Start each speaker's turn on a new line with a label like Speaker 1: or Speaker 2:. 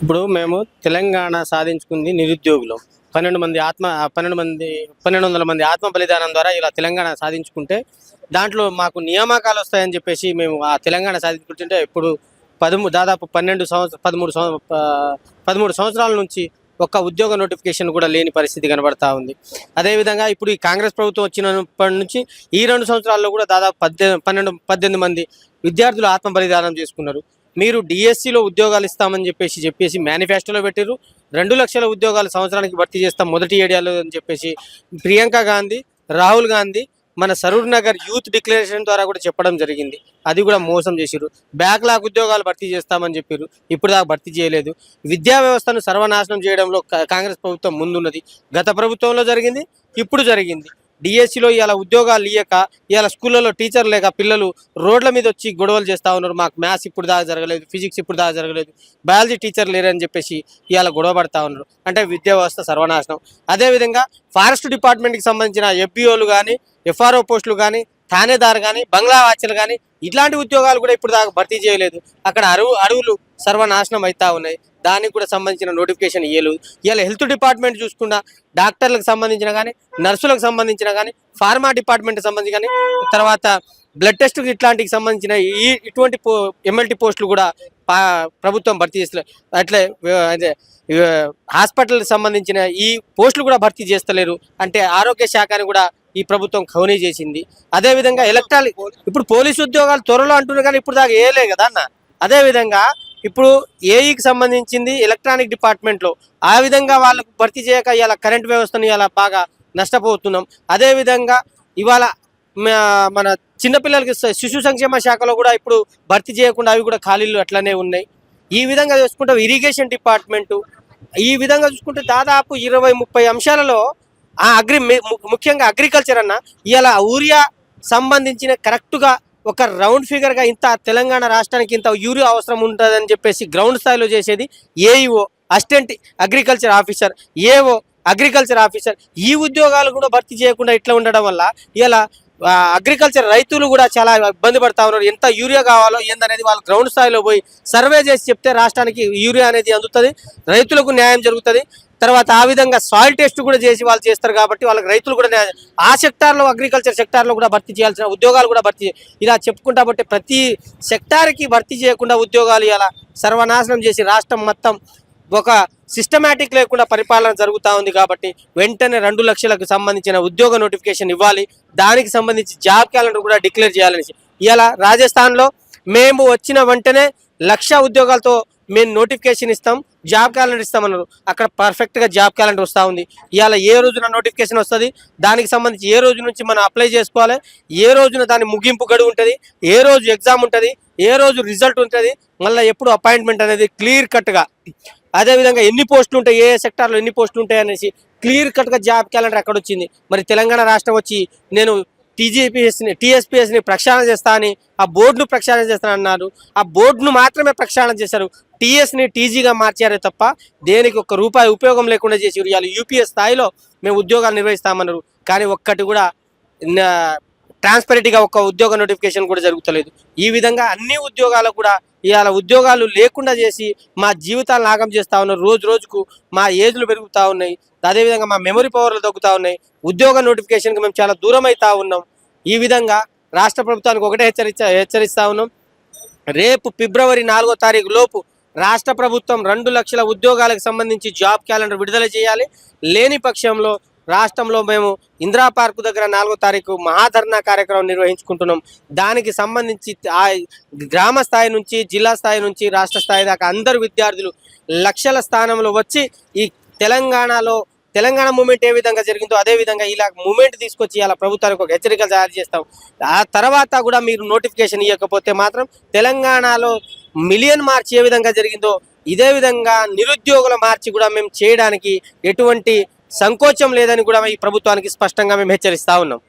Speaker 1: ఇప్పుడు మేము తెలంగాణ సాధించుకుంది నిరుద్యోగులం. 12 మంది ఆత్మ 12 మంది 1200 మంది ఆత్మ బలిదానం ద్వారా ఇలా తెలంగాణ సాధించుకుంటే, దాంట్లో మాకు నియామకాలు వస్తాయని చెప్పేసి మేము ఆ తెలంగాణ సాధించుకుంటుంటే ఇప్పుడు దాదాపు 13 సంవత్సరాల నుంచి ఒక్క ఉద్యోగ నోటిఫికేషన్ కూడా లేని పరిస్థితి కనబడతా ఉంది. అదేవిధంగా ఇప్పుడు ఈ కాంగ్రెస్ ప్రభుత్వం వచ్చినప్పటి నుంచి ఈ 2 సంవత్సరాల్లో కూడా దాదాపు 18 మంది విద్యార్థులు ఆత్మ బలిదానం చేసుకున్నారు. మీరు డిఎస్సిలో ఉద్యోగాలు ఇస్తామని చెప్పేసి మేనిఫెస్టోలో పెట్టిర్రు. 2 లక్షల ఉద్యోగాలు సంవత్సరానికి భర్తీ చేస్తాం మొదటి ఏడాదిలో అని చెప్పేసి ప్రియాంక గాంధీ, రాహుల్ గాంధీ మన సరూర్ నగర్ యూత్ డిక్లరేషన్ ద్వారా కూడా చెప్పడం జరిగింది. అది కూడా మోసం చేసిర్రు. బ్యాక్లాగ్ ఉద్యోగాలు భర్తీ చేస్తామని చెప్పారు. ఇప్పుడు దాకా భర్తీ చేయలేదు. విద్యా వ్యవస్థను సర్వనాశనం చేయడంలో కాంగ్రెస్ ప్రభుత్వం ముందున్నది. గత ప్రభుత్వంలో జరిగింది, ఇప్పుడు జరిగింది. డిఎస్సిలో ఇవాళ ఉద్యోగాలు ఇయ్యక ఇవాళ స్కూళ్ళలో టీచర్ లేక పిల్లలు రోడ్ల మీద వచ్చి గొడవలు చేస్తూ ఉన్నారు. మాకు మ్యాథ్స్ ఇప్పుడు దాకా జరగలేదు, ఫిజిక్స్ ఇప్పుడు దాకా జరగలేదు, బయాలజీ టీచర్ లేరని చెప్పేసి ఇవాళ గొడవ పడతా ఉన్నారు. అంటే విద్యా వ్యవస్థ సర్వనాశనం. అదేవిధంగా ఫారెస్ట్ డిపార్ట్మెంట్కి సంబంధించిన ఎఫ్బిఓలు కానీ, ఎఫ్ఆర్ఓ పోస్టులు కానీ, థానేదార్ కానీ, బంగ్లా వాచ్లు కానీ ఇట్లాంటి ఉద్యోగాలు కూడా ఇప్పుడు దాకా భర్తీ చేయలేదు. అక్కడ అడవులు సర్వనాశనం అవుతా ఉన్నాయి. దానికి కూడా సంబంధించిన నోటిఫికేషన్ ఇవ్వలేదు. ఇవాళ హెల్త్ డిపార్ట్మెంట్ చూసుకున్నా డాక్టర్లకు సంబంధించిన కానీ, నర్సులకు సంబంధించిన కానీ, ఫార్మా డిపార్ట్మెంట్కి సంబంధించి కానీ, తర్వాత బ్లడ్ టెస్ట్ ఇట్లాంటికి సంబంధించిన ఇటువంటి ఎంఎల్టీ పోస్టులు కూడా ప్రభుత్వం భర్తీ చేస్తలేదు. అట్లే అదే హాస్పిటల్కి సంబంధించిన ఈ పోస్టులు కూడా భర్తీ చేస్తలేరు. అంటే ఆరోగ్య శాఖని కూడా ఈ ప్రభుత్వం ఖౌనీ చేసింది. అదేవిధంగా ఎలక్ట్రానిక్ ఇప్పుడు పోలీసు ఉద్యోగాలు త్వరలో అంటున్నారు కానీ ఇప్పుడు దాకా వేయలే కదా అన్న. అదేవిధంగా ఇప్పుడు ఏఈకి సంబంధించింది ఎలక్ట్రానిక్ డిపార్ట్మెంట్లో ఆ విధంగా వాళ్ళకు భర్తీ చేయక ఇవాళ కరెంట్ వ్యవస్థను ఇలా బాగా నష్టపోతున్నాం. అదేవిధంగా ఇవాళ మన చిన్నపిల్లలకి శిశు సంక్షేమ శాఖలో కూడా ఇప్పుడు భర్తీ చేయకుండా అవి కూడా ఖాళీలు అట్లనే ఉన్నాయి. ఈ విధంగా చూసుకుంటే ఇరిగేషన్ డిపార్ట్మెంటు ఈ విధంగా చూసుకుంటే దాదాపు 20-30 అంశాలలో ముఖ్యంగా అగ్రికల్చర్ అన్న ఇవాళ యూరియా సంబంధించిన కరెక్ట్గా ఒక రౌండ్ ఫిగర్గా ఇంత తెలంగాణ రాష్ట్రానికి ఇంత యూరియా అవసరం ఉంటుందని చెప్పేసి గ్రౌండ్ స్థాయిలో చేసేది AEO, assistant agriculture officer, AO agriculture officer. ఈ ఉద్యోగాలు కూడా భర్తీ చేయకుండా ఇట్లా ఉండడం వల్ల ఇలా అగ్రికల్చర్ రైతులు కూడా చాలా ఇబ్బంది పడతా ఉన్నారు. ఎంత యూరియా కావాలో ఏందనేది వాళ్ళు గ్రౌండ్ స్థాయిలో పోయి సర్వే చేసి చెప్తే రాష్ట్రానికి యూరియా అనేది అందుతుంది, రైతులకు న్యాయం జరుగుతుంది. తర్వాత ఆ విధంగా సాయిల్ టెస్ట్ కూడా చేసి వాళ్ళు చేస్తారు కాబట్టి వాళ్ళకి రైతులు కూడా ఆ సెక్టార్లో అగ్రికల్చర్ సెక్టార్లో కూడా భర్తీ చేయాల్సిన ఉద్యోగాలు కూడా ఇలా చెప్పుకుంటా బట్టి ప్రతి సెక్టార్కి భర్తీ చేయకుండా ఉద్యోగాలు ఇలా సర్వనాశనం చేసి రాష్ట్రం మొత్తం ఒక సిస్టమేటిక్ లేకుండా పరిపాలన జరుగుతూ ఉంది. కాబట్టి వెంటనే 2 లక్షలకు సంబంధించిన ఉద్యోగ నోటిఫికేషన్ ఇవ్వాలి. దానికి సంబంధించి జాబ్ క్యాలెండర్ కూడా డిక్లేర్ చేయాలని ఇలా రాజస్థాన్లో మేము వచ్చిన వెంటనే 1,00,000 ఉద్యోగాలతో మేము నోటిఫికేషన్ ఇస్తాం, జాబ్ క్యాలెండర్ ఇస్తామన్నారు. అక్కడ పర్ఫెక్ట్గా జాబ్ క్యాలెండర్ వస్తూ ఉంది. ఇవాళ ఏ రోజున నోటిఫికేషన్ వస్తుంది, దానికి సంబంధించి ఏ రోజు నుంచి మనం అప్లై చేసుకోవాలి, ఏ రోజున దాని ముగింపు గడువు ఉంటుంది, ఏ రోజు ఎగ్జామ్ ఉంటుంది, ఏ రోజు రిజల్ట్ ఉంటుంది, మళ్ళీ ఎప్పుడు అపాయింట్మెంట్ అనేది క్లియర్ కట్గా, అదేవిధంగా ఎన్ని పోస్టులు ఉంటాయి, ఏ సెక్టార్లో ఎన్ని పోస్టులు ఉంటాయి అనేసి క్లియర్ కట్గా జాబ్ క్యాలెండర్ ఎక్కడ వచ్చింది. మరి తెలంగాణ రాష్ట్రం వచ్చి నేను టీఎస్పీఎస్ని ప్రక్షాళన చేస్తా అని ఆ బోర్డును ప్రక్షాళన చేస్తానన్నారు. ఆ బోర్డును మాత్రమే ప్రక్షాళన చేశారు, టీఎస్ని టీజీగా మార్చారే తప్ప దేనికి ₹1 ఉపయోగం లేకుండా చేసారు. ఇవాళ యూపీఎస్ స్థాయిలో మేము ఉద్యోగాలు నిర్వహిస్తామన్నారు. కానీ ఒక్కటి కూడా ట్రాన్స్పరెంట్గా ఒక ఉద్యోగ నోటిఫికేషన్ కూడా జరుగుతలేదు. ఈ విధంగా అన్ని ఉద్యోగాలకు కూడా ఇవాళ ఉద్యోగాలు లేకుండా చేసి మా జీవితాలను నాగం చేస్తూ ఉన్నారు. రోజు రోజుకు మా ఏజ్లు పెరుగుతూ ఉన్నాయి. అదేవిధంగా మా మెమరీ పవర్లు తగ్గుతూ ఉన్నాయి. ఉద్యోగ నోటిఫికేషన్కి మేము చాలా దూరం అవుతూ ఉన్నాం. ఈ విధంగా రాష్ట్ర ప్రభుత్వానికి ఒకటే హెచ్చరిస్తూ ఉన్నాం. రేపు ఫిబ్రవరి 4వ తారీఖు లోపు రాష్ట్ర ప్రభుత్వం 2 లక్షల ఉద్యోగాలకు సంబంధించి జాబ్ క్యాలెండర్ విడుదల చేయాలి. లేని పక్షంలో రాష్ట్రంలో మేము ఇందిరా పార్కు దగ్గర 4వ తారీఖు మహాధర్నా కార్యక్రమం నిర్వహించుకుంటున్నాం. దానికి సంబంధించి ఆ గ్రామ స్థాయి నుంచి, జిల్లా స్థాయి నుంచి, రాష్ట్ర స్థాయి దాకా అందరు విద్యార్థులు లక్షల స్థానంలో వచ్చి ఈ తెలంగాణ మూమెంట్ ఏ విధంగా జరిగిందో అదే విధంగా ఇలా మూమెంట్ తీసుకొచ్చి ఇలా ప్రభుత్వానికి ఒక హెచ్చరికలు తయారు చేస్తాం. ఆ తర్వాత కూడా మీరు నోటిఫికేషన్ ఇవ్వకపోతే మాత్రం తెలంగాణలో మిలియన్ మార్చ్ ఏ విధంగా జరిగిందో ఇదే విధంగా నిరుద్యోగుల మార్చి కూడా మేము చేయడానికి ఎటువంటి సంకోచం లేదని కూడా ఈ ప్రభుత్వానికి స్పష్టంగా మేము హెచ్చరిస్తా ఉన్నాం.